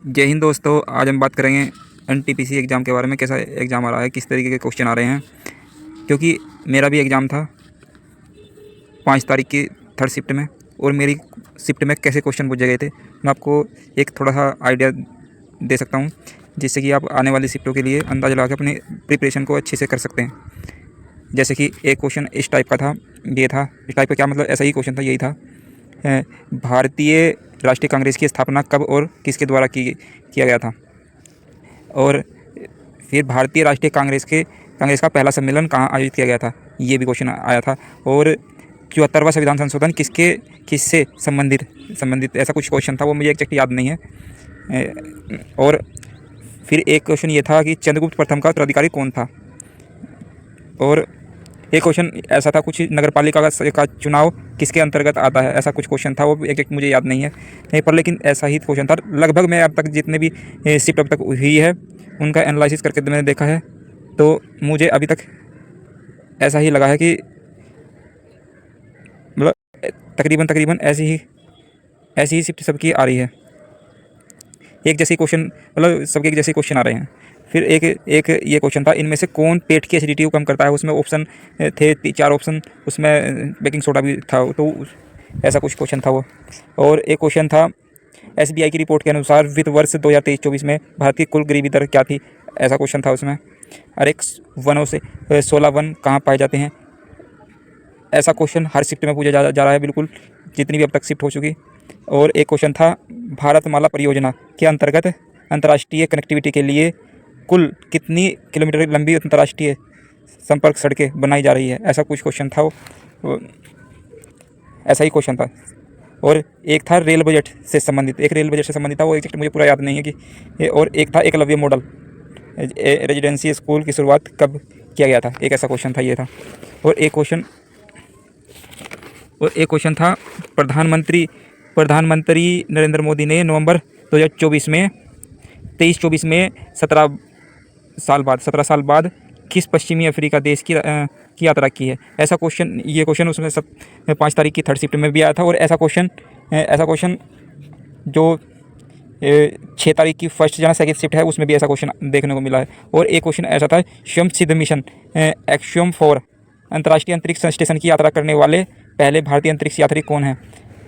जय हिंद दोस्तों। आज हम बात करेंगे एनटीपीसी एग्ज़ाम के बारे में। कैसा एग्ज़ाम आ रहा है, किस तरीके के क्वेश्चन आ रहे हैं, क्योंकि मेरा भी एग्ज़ाम था 5 तारीख की थर्ड शिफ्ट में, और मेरी शिफ्ट में कैसे क्वेश्चन पूछे गए थे मैं आपको एक थोड़ा सा आइडिया दे सकता हूँ, जिससे कि आप आने वाली शिफ्टों के लिए अंदाज़ा लगा के अपने प्रिपरेशन को अच्छे से कर सकते हैं। जैसे कि एक क्वेश्चन इस टाइप का था, ये था, इस टाइप का क्या मतलब, ऐसा ही क्वेश्चन था, यही था, भारतीय राष्ट्रीय कांग्रेस की स्थापना कब और किसके द्वारा किया गया था। और फिर भारतीय राष्ट्रीय कांग्रेस का पहला सम्मेलन कहाँ आयोजित किया गया था, ये भी क्वेश्चन आया था। और 74वां संविधान संशोधन किससे संबंधित ऐसा कुछ क्वेश्चन था, वो मुझे एग्जैक्ट याद नहीं है। और फिर एक क्वेश्चन ये था कि चंद्रगुप्त प्रथम का उत्तराधिकारी कौन था। और एक क्वेश्चन ऐसा था, कुछ नगरपालिका का चुनाव किसके अंतर्गत आता है, ऐसा कुछ क्वेश्चन था, वो एग्जैक्ट मुझे याद नहीं है नहीं पर, लेकिन ऐसा ही क्वेश्चन था। लगभग मैं अब तक जितने भी शिफ्ट अब तक हुई है उनका एनालिसिस करके मैंने देखा है, तो मुझे अभी तक ऐसा ही लगा है कि मतलब तकरीबन ऐसी ही शिफ्ट सबकी आ रही है, एक जैसी क्वेश्चन, मतलब सबके एक जैसे क्वेश्चन आ रहे हैं। फिर एक ये क्वेश्चन था, इनमें से कौन पेट की एसिडिटी को कम करता है। उसमें ऑप्शन थे 4 ऑप्शन, उसमें बेकिंग सोडा भी था, तो ऐसा कुछ क्वेश्चन था वो। और एक क्वेश्चन था, एसबीआई की रिपोर्ट के अनुसार वित्त वर्ष 2023-24 में भारत की कुल गरीबी दर क्या थी, ऐसा क्वेश्चन था उसमें। और एक वनों से 16 वन कहाँ पाए जाते हैं, ऐसा क्वेश्चन हर शिफ्ट में पूछा जा रहा है, बिल्कुल जितनी भी अब तक शिफ्ट हो चुकी। और एक क्वेश्चन था, भारतमाला परियोजना के अंतर्गत अंतर्राष्ट्रीय कनेक्टिविटी के लिए कुल कितनी किलोमीटर लंबी अंतर्राष्ट्रीय संपर्क सड़कें बनाई जा रही है, ऐसा कुछ क्वेश्चन था वो ऐसा ही क्वेश्चन था। और एक था रेल बजट से संबंधित था, वो एग्जैक्ट मुझे पूरा याद नहीं है कि। और एक था एकलव्य मॉडल रेजिडेंसी स्कूल की शुरुआत कब किया गया था, एक ऐसा क्वेश्चन था, ये था। और एक क्वेश्चन था, प्रधानमंत्री नरेंद्र मोदी ने नवंबर 2024 में 23-24 में 17 साल बाद किस पश्चिमी अफ्रीका देश की यात्रा की है, ऐसा क्वेश्चन। ये क्वेश्चन उसमें 5 तारीख की थर्ड शिफ्ट में भी आया था। और ऐसा क्वेश्चन जो 6 तारीख की फर्स्ट या सेकंड शिफ्ट है, उसमें भी ऐसा क्वेश्चन देखने को मिला है। और एक क्वेश्चन ऐसा था, स्वयं सिद्ध मिशन एक्शियम 4 अंतर्राष्ट्रीय अंतरिक्ष स्टेशन की यात्रा करने वाले पहले भारतीय अंतरिक्ष यात्री कौन है,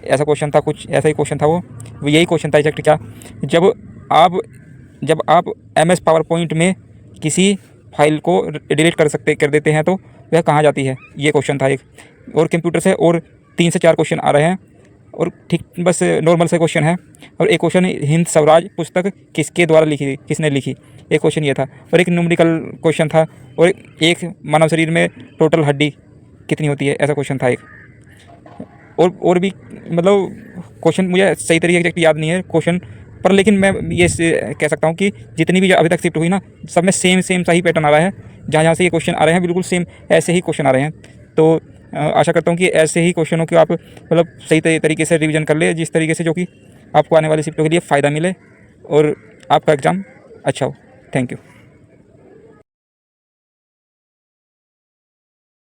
ऐसा क्वेश्चन था, कुछ ऐसा ही क्वेश्चन था वो यही क्वेश्चन था एग्जैक्ट क्या। जब आप MS पावर पॉइंट में किसी फाइल को डिलीट कर देते हैं तो वह कहाँ जाती है, ये क्वेश्चन था एक। और कंप्यूटर से और 3 से 4 क्वेश्चन आ रहे हैं, और ठीक बस नॉर्मल से क्वेश्चन है। और एक क्वेश्चन, हिंद स्वराज पुस्तक किसने लिखी, एक क्वेश्चन ये था। और एक न्यूमेरिकल क्वेश्चन था। और एक मानव शरीर में टोटल हड्डी कितनी होती है, ऐसा क्वेश्चन था एक। और भी मतलब क्वेश्चन मुझे सही तरीके से याद नहीं है क्वेश्चन पर, लेकिन मैं ये कह सकता हूँ कि जितनी भी अभी तक शिफ्ट हुई ना, सब में सेम सा ही पैटर्न आ रहा है। जहाँ से ये क्वेश्चन आ रहे हैं बिल्कुल सेम ऐसे ही क्वेश्चन आ रहे हैं। तो आशा करता हूँ कि ऐसे ही क्वेश्चनों की आप मतलब सही तरीके से रिवीजन कर ले, जिस तरीके से जो कि आपको आने वाली शिफ्टों के लिए फ़ायदा मिले और आपका एग्ज़ाम अच्छा हो। Thank you.